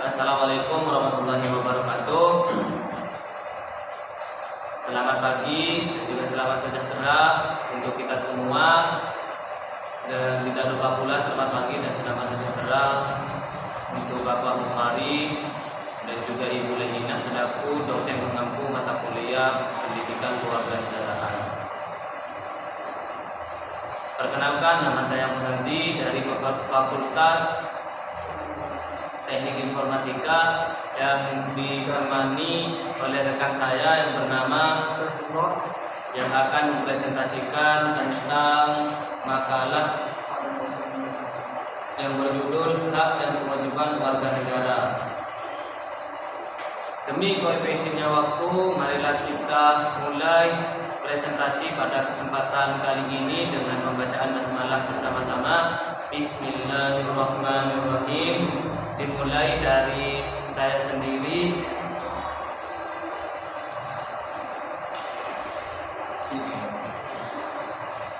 Assalamualaikum warahmatullahi wabarakatuh. Selamat pagi dan juga selamat sejahtera untuk kita semua. Dan tidak lupa pula selamat pagi dan selamat sejahtera untuk Bapak Muhari dan juga Ibu Lenina selaku dosen pengampu mata kuliah Pendidikan Kewarganegaraan. Perkenalkan, nama saya Muhadi dari Fakultas Teknik Informatika yang ditemani oleh rekan saya yang bernama yang akan mempresentasikan tentang makalah yang berjudul Hak dan Kewajiban Warga Negara. Demi koefisiennya waktu, marilah kita mulai presentasi pada kesempatan kali ini dengan pembacaan basmalah bersama-sama. Bismillahirrahmanirrahim. Dimulai dari saya sendiri.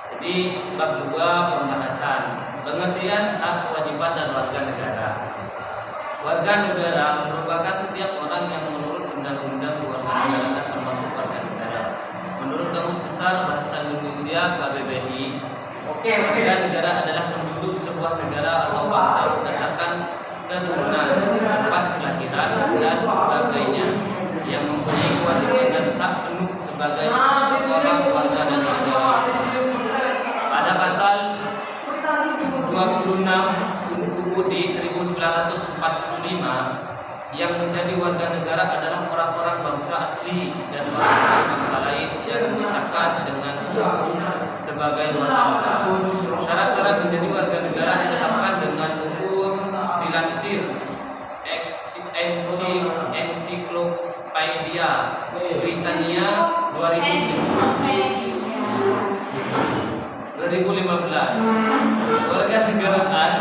Jadi bab 2 pembahasan pengertian hak, kewajiban dan warga negara. Warga negara merupakan setiap orang yang menurut Undang-Undang Kewarganegaraan termasuk warga negara. Menurut Kamus Besar Bahasa Indonesia KBBI, warga negara adalah penduduk sebuah negara atau bangsa berdasarkan keturunan, tempat kelahiran dan sebagainya yang mempunyai kewajiban dan hak penuh sebagai orang warga dan negara. Pada pasal 26 UUD 1945 yang menjadi warga negara adalah orang-orang bangsa asli dan orang bangsa lain yang disahkan dengan hukum sebagai warga negara. Syarat-syarat menjadi warga negara ditetapkan dengan hukum dilansir Ensiklopedia Britania 2015. Warga negaraan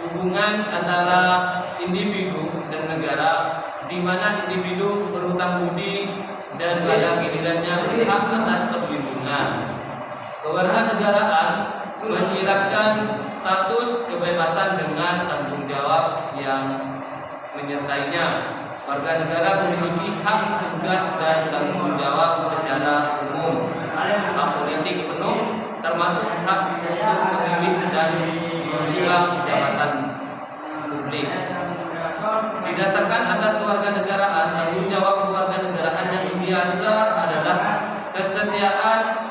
hubungan antara individu dan negara, di mana individu berhutang budi dan pada gilirannya berhak atas perlindungan. Kewarganegaraan menyiratkan status kebebasan dengan tanggung jawab yang menyertainya. Warga negara memiliki hak, tugas dan tanggung jawab secara umum, hak politik penuh, termasuk hak untuk memilih dan memegang jabatan publik. Didasarkan atas kewarganegaraan, tanggung jawab kewarganegaraan yang biasa adalah kesetiaan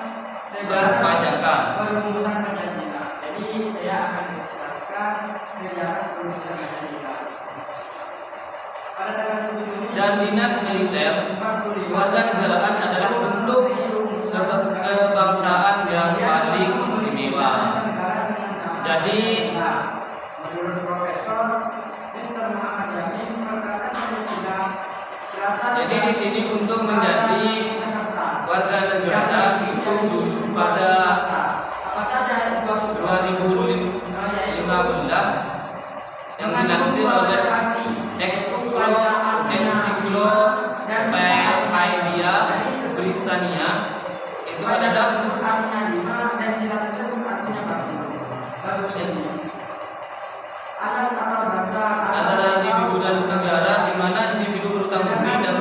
berpajakan. Jadi saya akan menjelaskan kegiatan perumusan Pancasila. Dan dinas militer, kewarganegaraan adalah bentuk kebangsaan yang paling istimewa. Jadi menurut Profesor Mr. Muhammad Yamin, perkataan sudah jadi di sini untuk menjadi warga negara itu pada 2015 yang dilansir oleh Ensiklopedia Britania itu adalah antara individu dan negara, di mana individu berhutang budi dan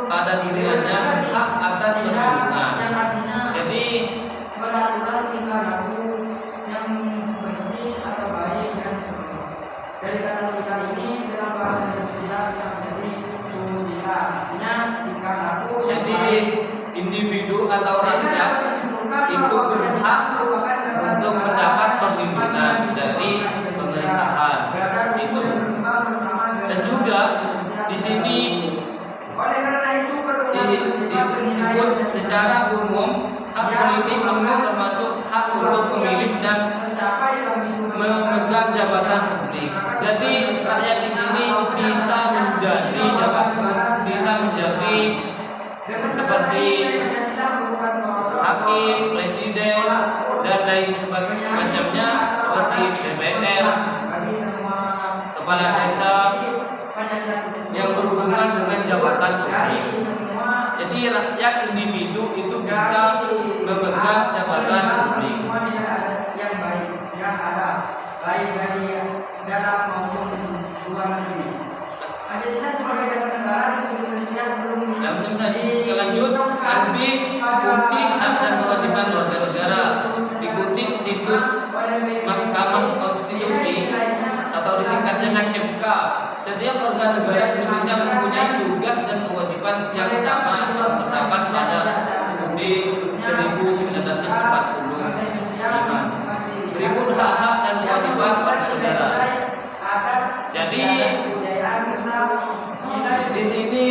pada gilirannya hak atas perlindungan. Jadi peraturan tingkah laku yang penting atau baik dan sebagainya. Dari kata sikap ini dalam bahasa Indonesia bisa menjadi sila, artinya tingkah laku. Jadi individu atau rakyat itu berhak untuk mendapat perlindungan dari pemerintahan. Itu. Dan juga di sini disebut secara umum hak politik penuh termasuk hak untuk memilih dan memegang jabatan publik. Jadi rakyat di sini bisa menjadi jabatan, bisa menjadi seperti hakim, presiden dan lain sebagainya, seperti DPR, kepala desa yang berhubungan dengan jabatan publik. Jadi rakyat individu itu bisa memegang jabatan publik. Yang baik yang ada baik dari dalam maupun luar negeri. lanjut Albi fungsi hak dan kewajiban warga negara dikutip situs Mahkamah Konstitusi atau disingkat dengan MK. Setiap warga negara Indonesia mempunyai tugas dan kewajiban yang sama yang terdapat pada UUD 1945. Berikut hak-hak dan kewajiban warga negara. Jadi di sini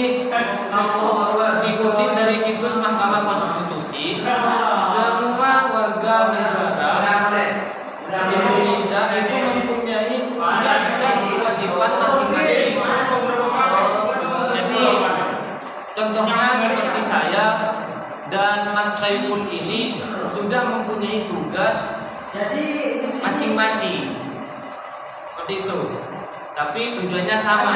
dikutip dari situs Mahkamah Konstitusi, semua warga negara Indonesia itu mempunyai tugas dan kewajiban masing-masing. Jadi contohnya seperti saya dan Mas Saiful ini sudah mempunyai tugas masing-masing seperti itu, tapi tujuannya sama.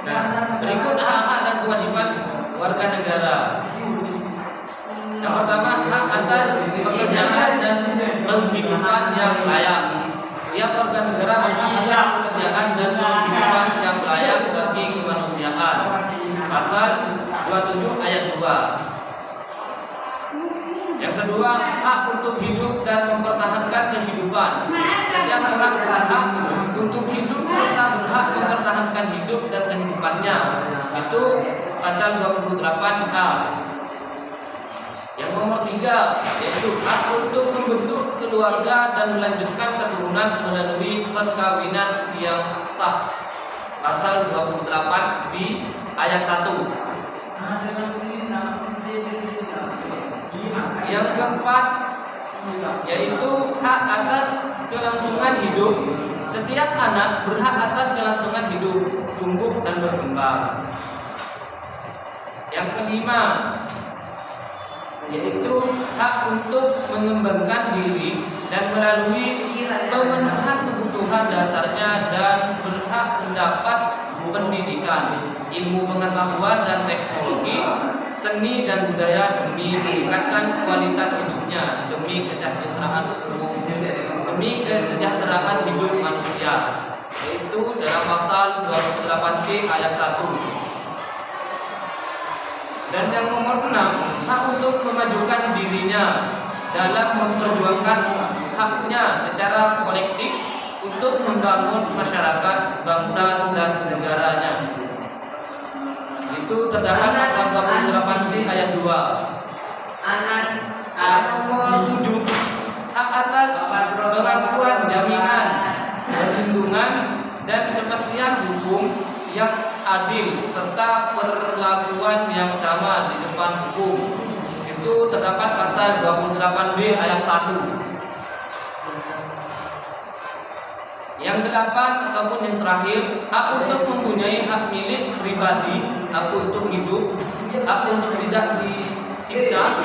Nah, berikut hak-hak dan kewajiban warga negara. Yang pertama, hak atas pekerjaan dan penghidupan yang layak. Tiap warga negara berhak atas pekerjaan dan penghidupan yang layak bagi kemanusiaan. Pasal 27 ayat 2. Yang kedua, hak untuk hidup dan mempertahankan kehidupan. Setiap orang berhak untuk hidup serta berhak mempertahankan hidup dan kehidupannya. Itu pasal 28A. Yang nomor 3, yaitu hak untuk membentuk keluarga dan melanjutkan keturunan melalui perkawinan yang sah. Pasal 28B ayat 1. Yang keempat, yaitu hak atas kelangsungan hidup. Setiap anak berhak atas kelangsungan hidup, tumbuh dan berkembang. Yang kelima, yaitu hak untuk mengembangkan diri dan melalui pemenuhan kebutuhan dasarnya dan berhak mendapat pendidikan, ilmu pengetahuan dan teknologi, seni dan budaya demi meningkatkan kualitas hidupnya, demi kesejahteraan umum, demi kesejahteraan hidup manusia. Yaitu dalam pasal 28B ayat 1. Dan yang nomor 6, hak untuk memajukan dirinya dalam memperjuangkan haknya secara kolektif untuk membangun masyarakat, bangsa dan negaranya. Itu terdapat pasal 28C ayat 2. Nomor 7, hak atas pengakuan jaminan, perlindungan dan kepastian hukum yang adil serta perlakuan yang sama di depan hukum. Itu terdapat pasal 28B ayat 1. Yang 8 ataupun yang terakhir, hak untuk mempunyai hak milik pribadi, hak untuk hidup, hak untuk tidak disiksa,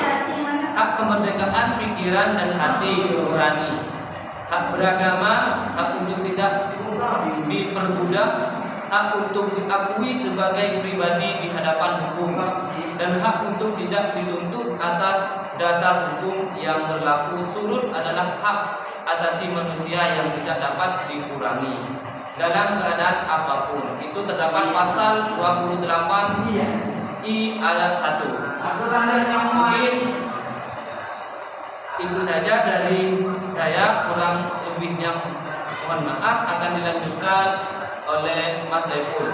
hak kemerdekaan pikiran dan hati nurani, hak beragama, hak untuk tidak diperbudak, hak untuk diakui sebagai pribadi di hadapan hukum, dan hak untuk tidak dituntut atas dasar hukum yang berlaku. Surut adalah hak asasi manusia yang tidak dapat dikurangi dalam keadaan apapun. Itu terdapat pasal 28I ayat 1. Mungkin itu saja dari saya, kurang lebihnya mohon maaf. Akan dilanjutkan oleh Mas Saiful.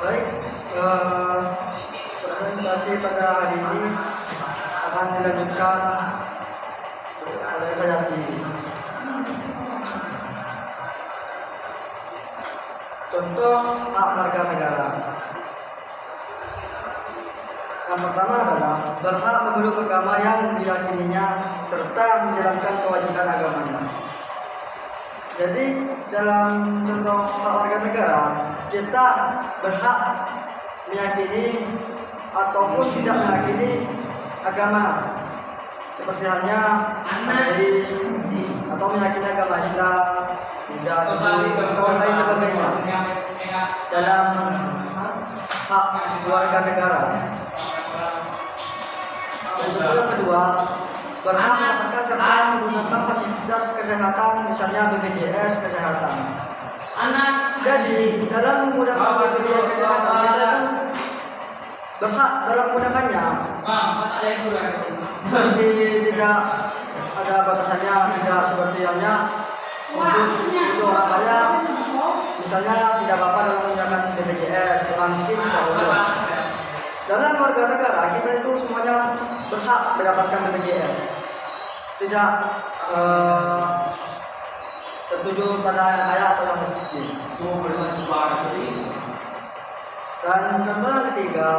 Baik, presentasi pada hari ini akan dilanjutkan oleh saya sendiri. Contoh hak warga negara. Yang pertama adalah berhak memeluk agama yang diyakininya serta menjalankan kewajiban agamanya. Jadi dalam contoh hak warga negara, kita berhak meyakini ataupun tidak meyakini agama, seperti halnya ateis atau meyakini agama Islam, Buddha, atau lain sebagainya. Dalam hak warga negara. Yang kedua, berhak mendapatkan serta menggunakan fasilitas kesehatan, misalnya BPJS kesehatan. Jadi dalam menggunakan BPJS Kesehatan kita itu berhak dalam menggunakannya. Seperti tidak ada batasannya, tidak seperti halnya khusus untuk orang kaya. Misalnya tidak apa-apa dalam menggunakan BPJS, orang miskin tidak boleh. Dalam warga negara kita itu semuanya berhak mendapatkan BPJS. Tidak tertuju pada yang kaya atau yang miskin. Dan contoh yang ketiga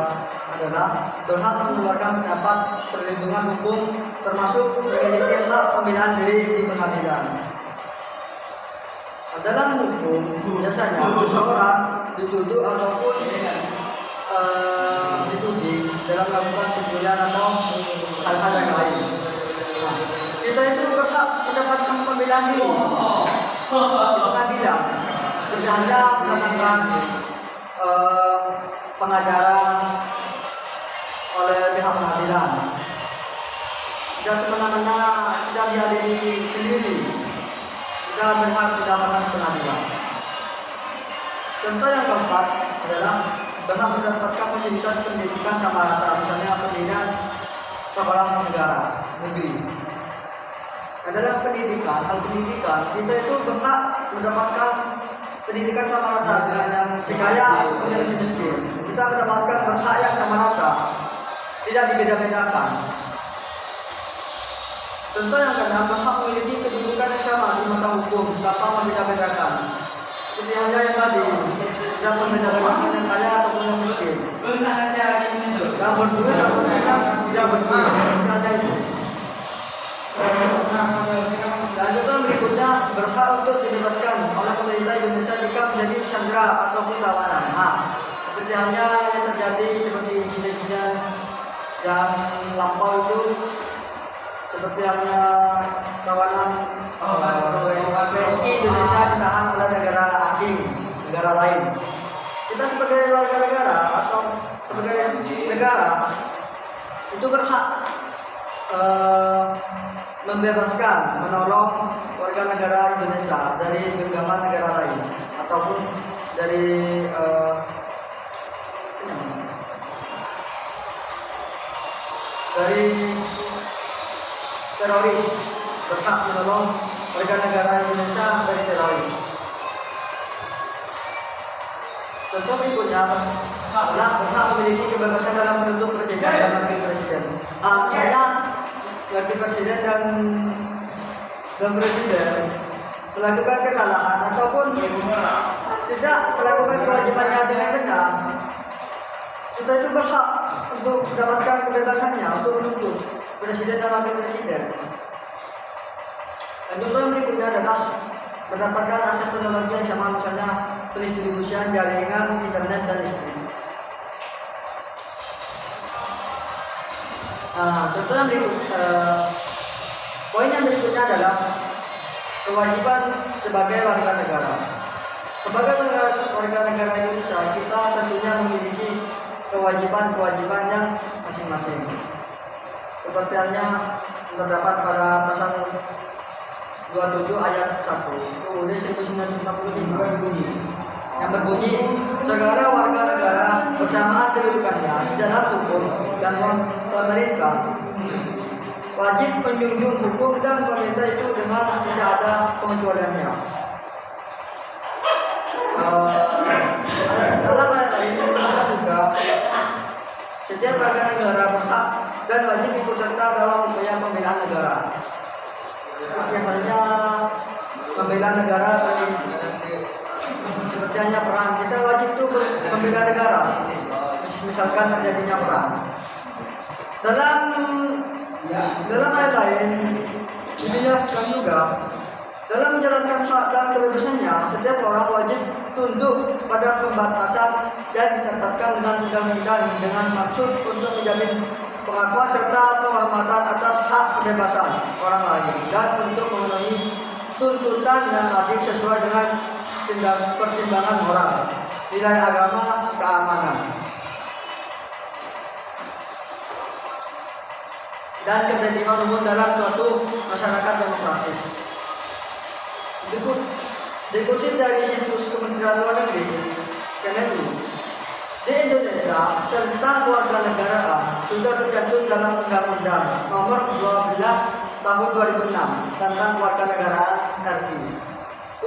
adalah berhak mengeluarkan pendapat perlindungan hukum termasuk memiliki hak pembelaan diri di pengadilan. Dalam hukum biasanya seseorang dituduh ataupun dituding dalam melakukan pencurian atau hal-hal yang lain. Nah, kita itu berhak mendapatkan pembelaan diri di pengadilan. Seperti halnya mendatangkan pengacara oleh pihak pengadilan. Tidak semena-mena tidak dihadiri sendiri. Kita berhak mendapatkan pengadilan. Contoh yang keempat adalah berhak mendapatkan fasilitas pendidikan sama rata, misalnya pendidikan sekolah negara negeri. Adalah pendidikan, hal pendidikan kita itu berhak mendapatkan pendidikan sama rata dengan yang sekaya ataupun yang semiskin. Kita mendapatkan berhak yang sama rata, tidak dibeda-bedakan. Contoh yang keenam, berhak memiliki kedudukan yang sama di mata hukum tanpa membeda-bedakan. Seperti halnya yang tadi, tidak membeda-bedakan yang kaya ataupun yang miskin, yang berduit ataupun yang tidak berduit. Tidak ada itu. Dan juga berikutnya berhak untuk dibebaskan oleh pemerintah Indonesia jika menjadi sandera ataupun tawanan. Seperti halnya yang terjadi seperti insiden-insiden yang lampau itu, seperti halnya tawanan WNI Indonesia ditahan oleh negara asing, negara lain. Kita sebagai warga negara atau sebagai negara itu berhak membebaskan, menolong warga negara Indonesia dari genggaman negara lain ataupun dari teroris, berhak menolong warga negara Indonesia dari teroris. Contoh berikutnya adalah berhak memiliki kebebasan dalam menentukan presiden dan wakil presiden. Misalnya wakil presiden dan presiden melakukan kesalahan ataupun tidak melakukan kewajibannya dengan benar, kita itu berhak untuk mendapatkan kebebasannya untuk menuntut presiden dan wakil presiden. Dan contoh yang berikutnya adalah mendapatkan akses teknologi yang sama, misalnya pendistribusian jaringan internet dan listrik. Contoh yang poin yang berikutnya adalah kewajiban sebagai warga negara. Sebagai warga negara Indonesia, kita tentunya memiliki kewajiban yang masing-masing. Seperti halnya terdapat pada pasal 27 ayat 1 UUD 1945 yang berbunyi, segala warga negara bersamaan kedudukannya di dalam hukum dan pemerintah wajib menjunjung hukum dan pemerintah itu dengan tidak ada pengecualiannya. Dalam ayat lain diterangkan juga setiap warga negara berhak dan wajib ikut serta dalam upaya pembelaan negara. Seperti halnya membela negara tadi, seperti hanya perang, kita wajib itu membela negara. Misalkan terjadinya perang. Dalam ayat lain dijelaskan juga dalam menjalankan hak dan kebebasannya, setiap orang wajib tunduk pada pembatasan dan ditetapkan dengan undang-undang dengan maksud untuk menjamin pengakuan serta penghormatan atas hak kebebasan orang lain dan untuk memenuhi tuntutan yang adil sesuai dengan pertimbangan moral, nilai agama, keamanan, dan ketertiban umum dalam suatu masyarakat demokratis. Dikutip dari situs Kementerian Kementerian Luar Negeri, Kemenlu, di Indonesia tentang kewarganegaraan sudah tercantum dalam Undang-Undang Nomor 12 Tahun 2006 tentang kewarganegaraan RI.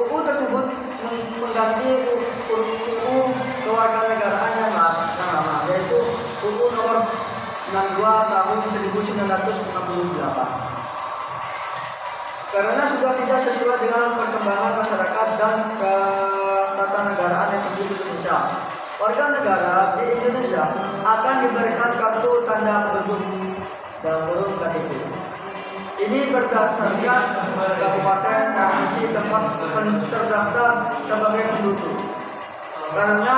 UU tersebut mengganti UU kewarganegaraan yang lama, yaitu UU Nomor 62 Tahun 1968. Karena sudah tidak sesuai dengan perkembangan masyarakat dan ketatanegaraan yang terjadi di Indonesia. Warga negara di Indonesia akan diberikan kartu tanda penduduk dalam kurung KTP. Ini berdasarkan kabupaten provinsi tempat terdaftar sebagai penduduk. Karena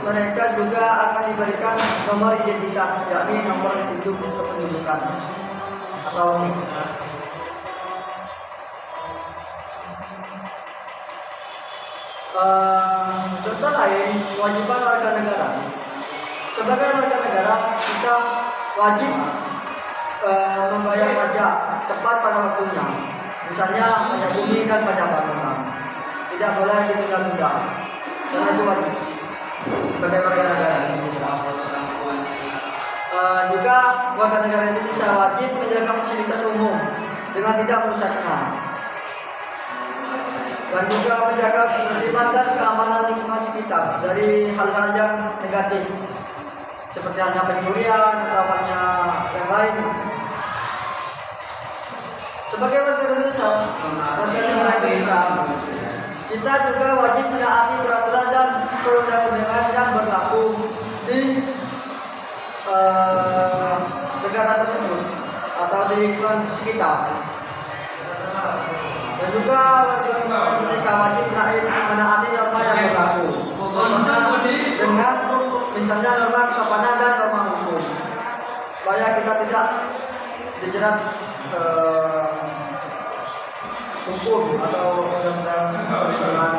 mereka juga akan diberikan nomor identitas, yakni nomor induk kependudukan atau NIK. Contoh lain, kewajiban warga negara. Sebagai warga negara, kita wajib membayar pajak tepat pada waktunya. Misalnya pajak bumi dan pajak bangunan. Tidak boleh ditunda-tunda. Karena itu wajib sebagai warga negara Indonesia. Juga warga negara Indonesia wajib menjaga fasilitas umum dengan tidak merusaknya, dan juga menjaga ketertiban dan keamanan lingkungan sekitar dari hal-hal yang negatif seperti hanya pencurian atau hanya yang lain. Sebagai warga Indonesia, kita juga wajib menaati peraturan dan perundang-undangan yang berlaku di negara tersebut atau di lingkungan sekitar. Dan juga warga negara Indonesia wajib menaati norma yang berlaku. Contohnya dengan misalnya norma kesopanan dan norma hukum, supaya kita tidak dijerat hukum atau dengan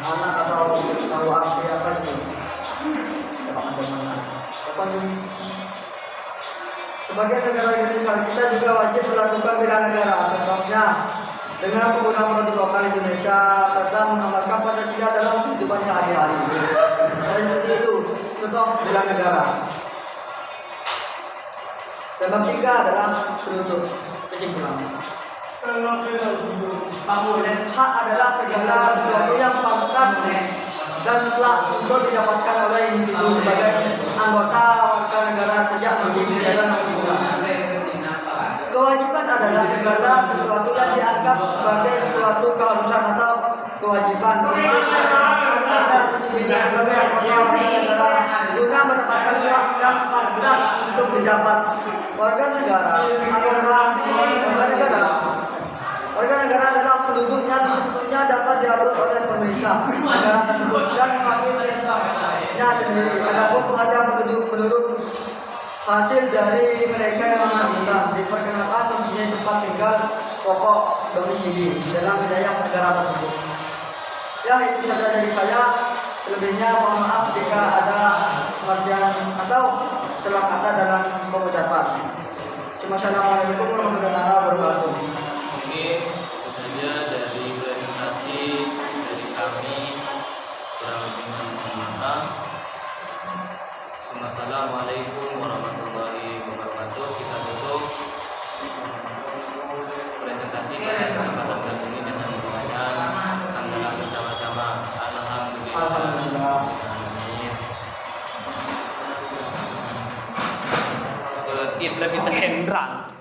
anak atau api apa itu. Sebagai negara Indonesia, kita juga wajib melakukan bela negara, contohnya dengan penggunaan produk lokal Indonesia serta mengamalkan Pancasila dalam kehidupan sehari-hari. Seperti itu, contoh bela negara. Dan bab 3 adalah penutup kesimpulan. Hak adalah segala sesuatu yang pantas dan mutlak untuk didapatkan oleh individu sebagai anggota warga negara sejak masih berjalan kehidupan. Kewajiban adalah segala sesuatu yang dianggap sebagai suatu keharusan atau kewajiban untuk didapatkan individu sebagai anggota warga negara guna mendapatkan hak yang pantas untuk didapat. Warga negara, warga negara adalah penduduk yang sepenuhnya dapat diatur oleh pemerintah negara tersebut dan mengakui perintahnya sendiri. Adapun ada penduduk hasil dari mereka yang bersangkutan diperkenakan mempunyai tempat tinggal pokok domisili dalam wilayah negara tersebut. Ya, itu saja dari saya. Selebihnya mohon maaf jika ada pengertian atau salah kata dalam pengucapan. Assalamualaikum warahmatullahi wabarakatuh. Mungkin itu saja dari presentasi dari kami. Kurang lebihnya mohon maaf. Assalamualaikum warahmatullahi wabarakatuh. Kita tutup presentasi pada kesempatan kali ini dengan membacakan hamdalah bersama-sama. Alhamdulillah. Amin. Implementasi sentral.